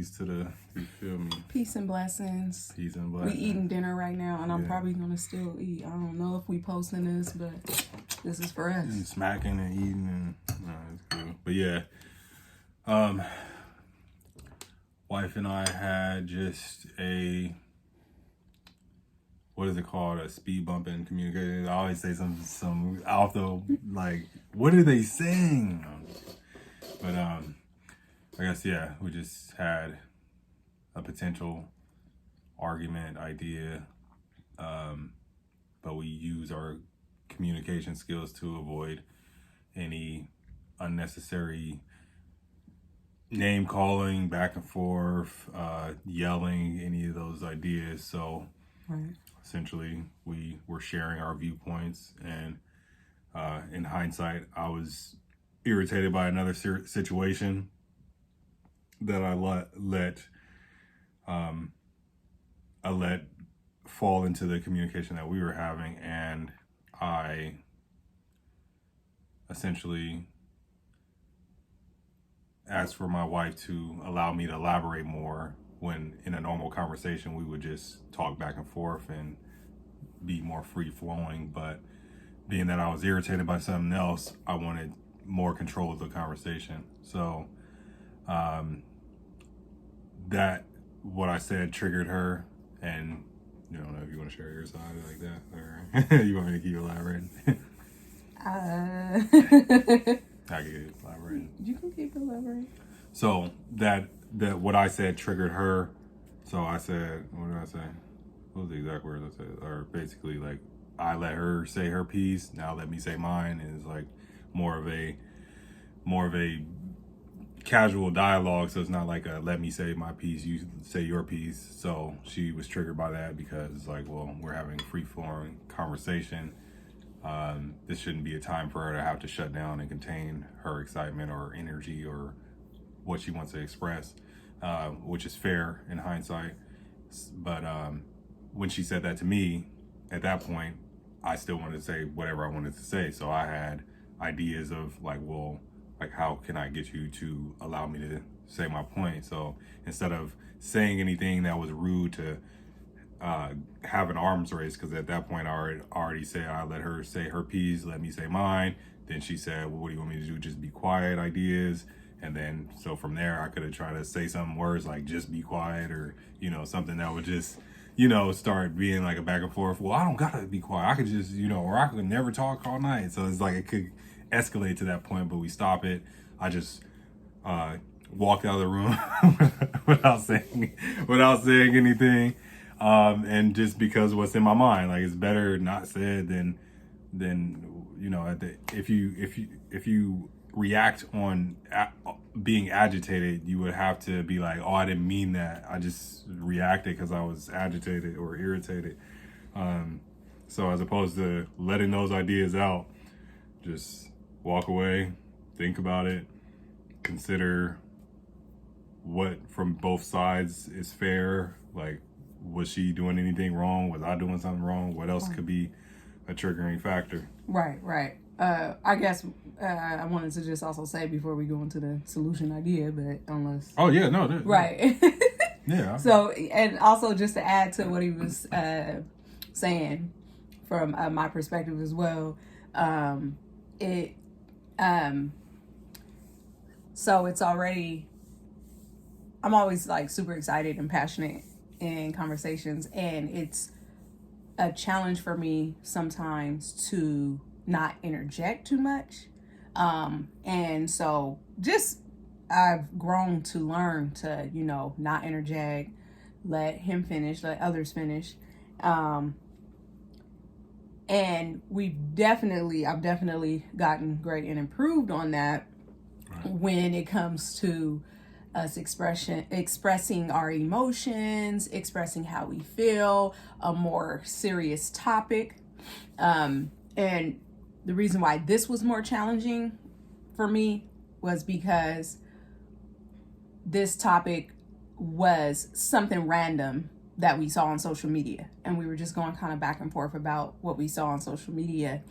peace to the, you feel me? Peace and blessings. Peace and We blessings. eating dinner right now, and I'm probably gonna still eat. I don't know if we posting this, but this is for us. And smacking and eating, and no, it's cool. But yeah, wife and I had just a, what is it called? A speed bump in communication. I always say some off the, like, what are they saying? But I guess, yeah, we just had a potential argument idea, but we use our communication skills to avoid any unnecessary name calling, back and forth, yelling, any of those ideas. So Right. essentially we were sharing our viewpoints, and in hindsight I was irritated by another situation that I let fall into the communication that we were having, and I essentially asked for my wife to allow me to elaborate more, when in a normal conversation we would just talk back and forth and be more free flowing. But being that I was irritated by something else, I wanted more control of the conversation. So that, what I said, triggered her, and you don't know if you want to share your side like that, or you want me to keep elaborating? I can keep elaborating. You can keep elaborating. So that what I said triggered her. So I said, what did I say? What was the exact words I said? Or basically, like, I let her say her piece, now let me say mine. And it's like more of a casual dialogue. So it's not like a let me say my piece, you say your piece. So she was triggered by that, because like, well, we're having a free flowing conversation. This shouldn't be a time for her to have to shut down and contain her excitement or energy or what she wants to express, which is fair in hindsight. But when she said that to me, at that point, I still wanted to say whatever I wanted to say. So I had ideas of like, well, like, how can I get you to allow me to say my point? So instead of saying anything that was rude to have an arms race, because at that point I already said I let her say her piece, let me say mine. Then she said, well, what do you want me to do? Just be quiet ideas. And then, so from there, I could have tried to say some words like just be quiet, or, you know, something that would just, you know, start being like a back and forth. Well, I don't gotta be quiet. I could just, you know, or I could never talk all night. So it's like, it could escalate to that point, but we stop it. I just walked out of the room without saying anything. And just because what's in my mind, like, it's better not said than you know, if you react on being agitated, you would have to be like, oh, I didn't mean that. I just reacted because I was agitated or irritated. So as opposed to letting those ideas out, just walk away, think about it, consider what from both sides is fair. Like, was she doing anything wrong? Was I doing something wrong? What else could be a triggering factor? Right. I guess I wanted to just also say before we go into the solution idea, but unless... Oh, yeah, no. Right. Yeah. So, and also just to add to what he was saying from my perspective as well, so it's already... I'm always like super excited and passionate in conversations, and it's a challenge for me sometimes to not interject too much. And so just, I've grown to learn to, you know, not interject, let him finish, let others finish. And I've definitely gotten great and improved on that when it comes to us expressing our emotions, expressing how we feel, a more serious topic. And the reason why this was more challenging for me was because this topic was something random that we saw on social media, and we were just going kind of back and forth about what we saw on social media.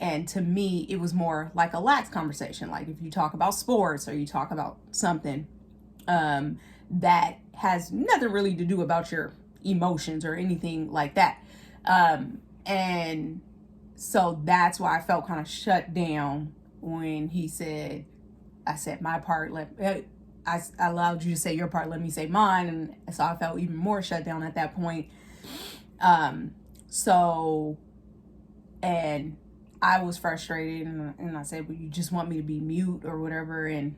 And to me, it was more like a lax conversation. Like if you talk about sports or you talk about something, that has nothing really to do about your emotions or anything like that. And so that's why I felt kind of shut down when he said, I said my part, I allowed you to say your part, let me say mine. And so I felt even more shut down at that point. And I was frustrated, and I said, well, you just want me to be mute or whatever. And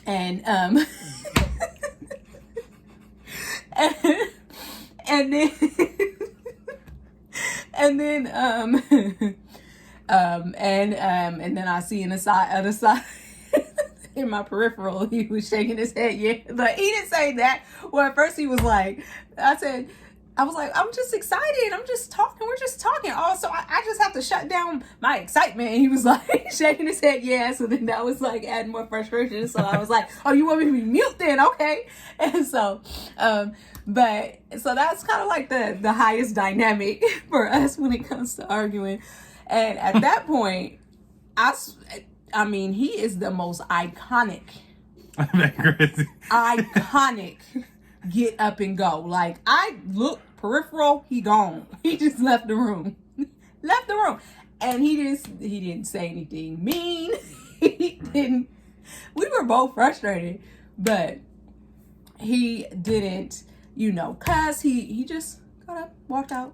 and then and then and then I see in the other side in my peripheral, he was shaking his head, yeah, but he didn't say that. Well, at first he was like, I was like, I'm just excited. I'm just talking. We're just talking. Oh, so I just have to shut down my excitement. And he was like shaking his head, yeah. So then that was like adding more frustration. So I was like, oh, you want me to be mute then? Okay. And so, but so that's kind of like the highest dynamic for us when it comes to arguing. And at that point, I mean, he is the most iconic, get up and go. Like, I look peripheral, he gone. He just left the room. And he didn't say anything mean. He didn't. We were both frustrated, but he didn't, cuss. He just got up, walked out.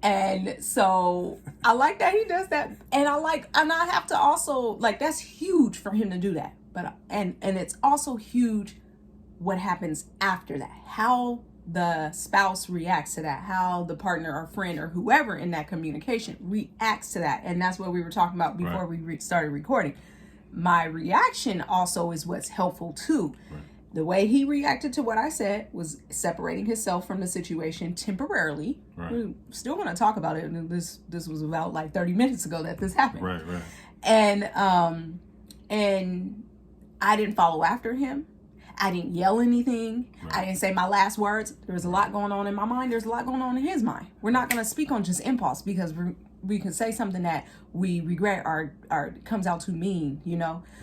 And so I like that he does that. And I have to also, like, that's huge for him to do that. But, and it's also huge what happens after that, how the spouse reacts to that, how the partner or friend or whoever in that communication reacts to that. And that's what we were talking about before we started recording. My reaction also is what's helpful too. Right. The way he reacted to what I said was separating himself from the situation temporarily. Right. We still want to talk about it. And this was about like 30 minutes ago that this happened. Right. And I didn't follow after him. I didn't yell anything. Right. I didn't say my last words. There's a lot going on in my mind. There's a lot going on in his mind. We're not going to speak on just impulse, because we can say something that we regret or comes out too mean,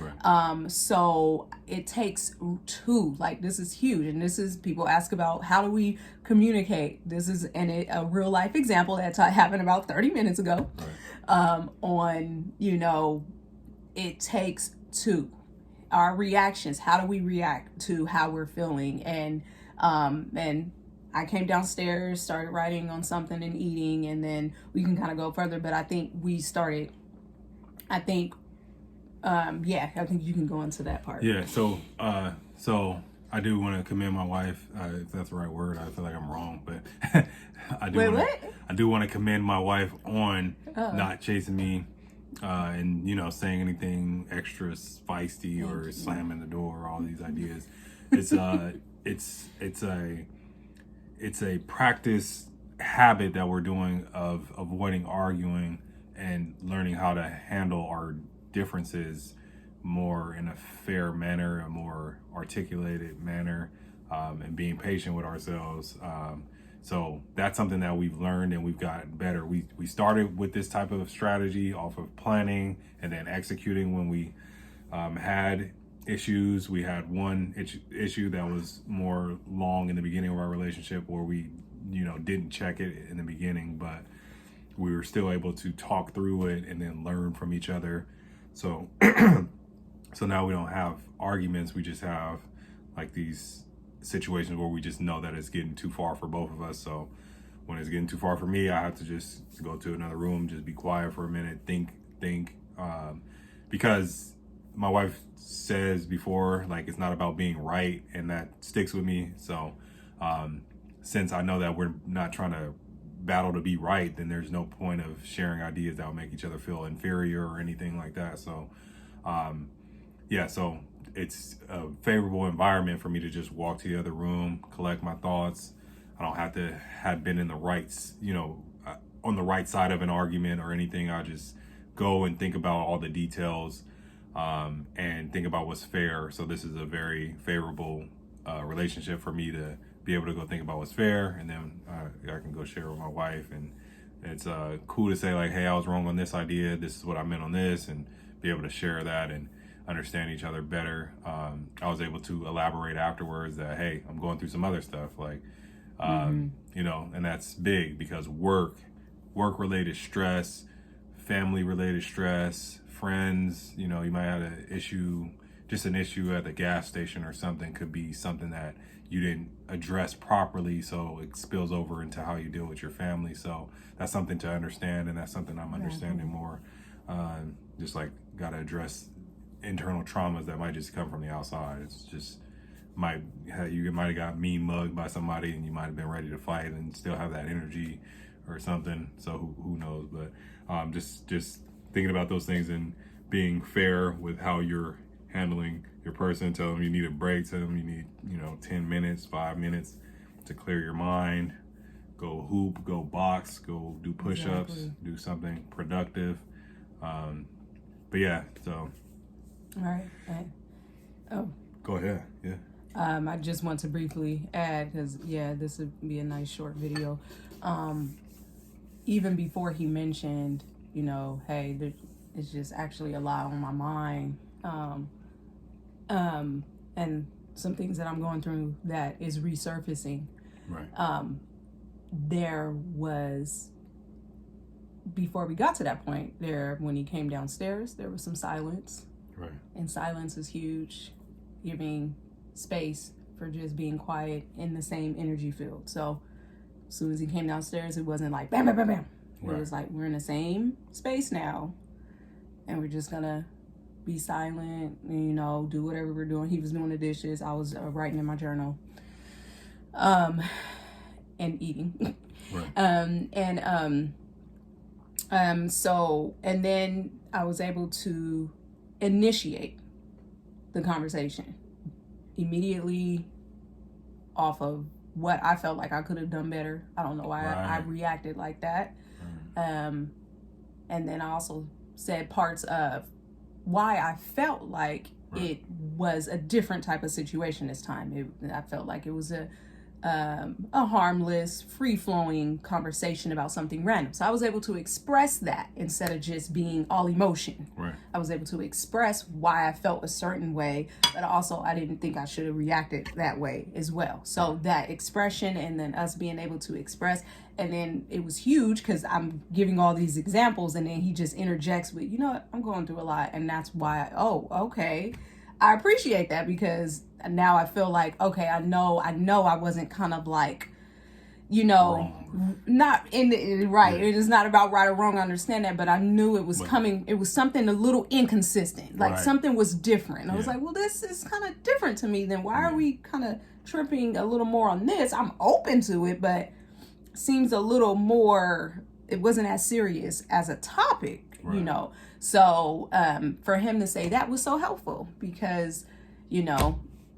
Right. So it takes two. Like, this is huge. And this is, people ask about how do we communicate. This is a real life example that happened about 30 minutes ago. Right. It takes two. Our reactions, how do we react to how we're feeling? And I came downstairs, started writing on something and eating, and then we can kind of go further. But I think you can go into that part. Yeah. So I do want to commend my wife, if that's the right word. I feel like I'm wrong, but I do want to commend my wife on not chasing me. And saying anything extra feisty or slamming the door, all these ideas. It's a practice habit that we're doing of avoiding arguing and learning how to handle our differences more in a fair manner, a more articulated manner, and being patient with ourselves. So that's something that we've learned and we've gotten better. We started with this type of strategy off of planning and then executing when we had issues. We had one issue that was more long in the beginning of our relationship where we, didn't check it in the beginning, but we were still able to talk through it and then learn from each other. So, so now we don't have arguments. We just have like these situations where we just know that it's getting too far for both of us. So when it's getting too far for me, I have to just go to another room, just be quiet for a minute, think, because my wife says before, like, it's not about being right, and that sticks with me. So since I know that we're not trying to battle to be right, then there's no point of sharing ideas that will make each other feel inferior or anything like that. So so it's a favorable environment for me to just walk to the other room, collect my thoughts. I don't have to have been in the rights, on the right side of an argument or anything. I just go and think about all the details, and think about what's fair. So this is a very favorable relationship for me to be able to go think about what's fair, and then I can go share with my wife. And it's cool to say, like, hey, I was wrong on this idea. This is what I meant on this, and be able to share that. And understand each other better. I was able to elaborate afterwards that, hey, I'm going through some other stuff, like, you know, and that's big because work-related stress, family-related stress, friends, you know, you might have an issue at the gas station or something, could be something that you didn't address properly, so it spills over into how you deal with your family. So that's something to understand, and that's something I'm understanding more. Just like, gotta address internal traumas that might just come from the outside. It's just you might have got mean mugged by somebody, and you might have been ready to fight and still have that energy or something. So who knows? But just thinking about those things and being fair with how you're handling your person. Tell them you need a break. Tell them you need, 10 minutes, 5 minutes to clear your mind. Go hoop, go box, go do push-ups, do something productive. But yeah, so. All right. Oh. Go ahead. Yeah. I just want to briefly add, because this would be a nice short video. Even before he mentioned, hey, it's just actually a lot on my mind. And some things that I'm going through that is resurfacing. Right. There was, before we got to that point, when he came downstairs, there was some silence. Right. And silence is huge, giving space for just being quiet in the same energy field. So as soon as he came downstairs, it wasn't like bam, bam, bam, bam. Right. It was like, we're in the same space now, and we're just gonna be silent, do whatever we're doing. He was doing the dishes. I was writing in my journal, and eating. Right. So, and then I was able to initiate the conversation immediately off of what I felt like I could have done better. I don't know why I reacted like that. And then I also said parts of why I felt like it was a different type of situation this time. I felt like it was a harmless, free-flowing conversation about something random. So I was able to express that instead of just being all emotion. Right. I was able to express why I felt a certain way, but also I didn't think I should have reacted that way as well. So that expression, and then us being able to express, and then it was huge because I'm giving all these examples, and then he just interjects with, I'm going through a lot, and that's why, okay. I appreciate that, because now I feel like, okay, I know I wasn't kind of like, wrong. Not in the right. Yeah. It is not about right or wrong. I understand that, but I knew it was coming. It was something a little inconsistent, like something was different. I was like, well, this is kind of different to me. Then why are we kind of tripping a little more on this? I'm open to it, but seems a little more. It wasn't as serious as a topic, So for him to say that was so helpful, because,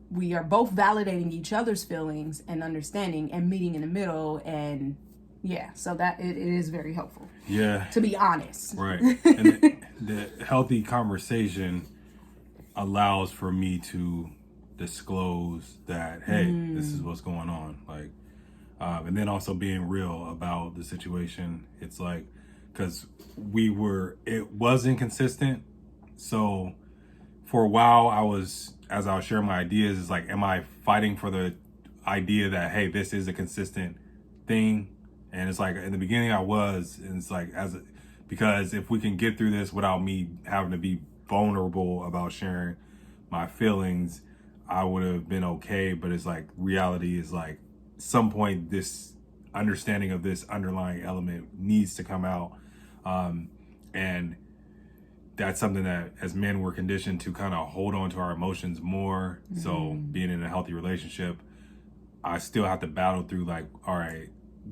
we are both validating each other's feelings and understanding and meeting in the middle. And so that it is very helpful. Yeah. To be honest. Right. And the healthy conversation allows for me to disclose that, hey, this is what's going on. Like, and then also being real about the situation. It's like, because it was inconsistent. So for a while, as I was sharing my ideas, it's like, am I fighting for the idea that, hey, this is a consistent thing? And it's like, in the beginning I was, and it's like, because if we can get through this without me having to be vulnerable about sharing my feelings, I would have been okay. But it's like, reality is like, some point this understanding of this underlying element needs to come out. And that's something that as men we're conditioned to kind of hold on to our emotions more. So being in a healthy relationship, I still have to battle through, like, all right,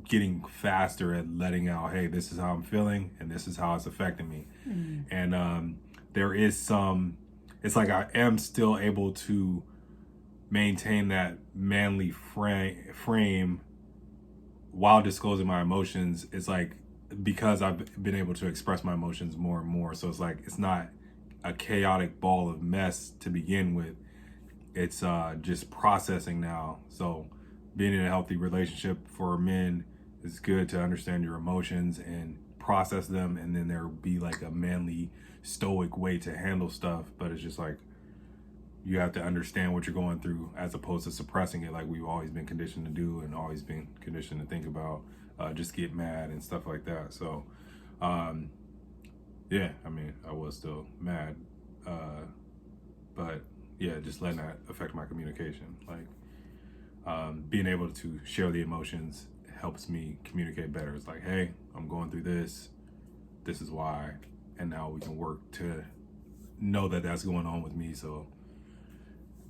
getting faster at letting out, hey, this is how I'm feeling and this is how it's affecting me. And there is it's like I am still able to maintain that manly frame while disclosing my emotions. It's like, because I've been able to express my emotions more and more. So it's like, it's not a chaotic ball of mess to begin with. It's just processing now. So being in a healthy relationship for men, it's good to understand your emotions and process them. And then there'll be like a manly, stoic way to handle stuff. But it's just like, you have to understand what you're going through as opposed to suppressing it like we've always been conditioned to do and always been conditioned to think about, just get mad and stuff like that. So, yeah, I mean, I was still mad, but yeah, just letting that affect my communication. Like, being able to share the emotions helps me communicate better. It's like, hey, I'm going through this. This is why. And now we can work to know that that's going on with me. So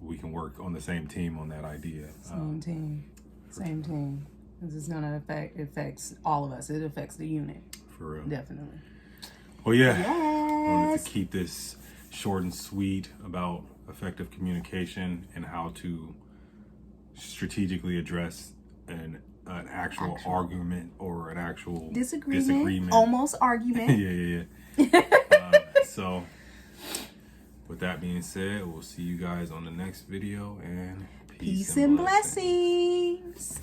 we can work on the same team on that idea. Same team. This is gonna affects all of us. It affects the unit. For real. Definitely. Well, yeah. Yes. I wanted to keep this short and sweet about effective communication and how to strategically address an actual argument or an actual disagreement. Almost argument. yeah. So, with that being said, we'll see you guys on the next video, and Peace and blessings.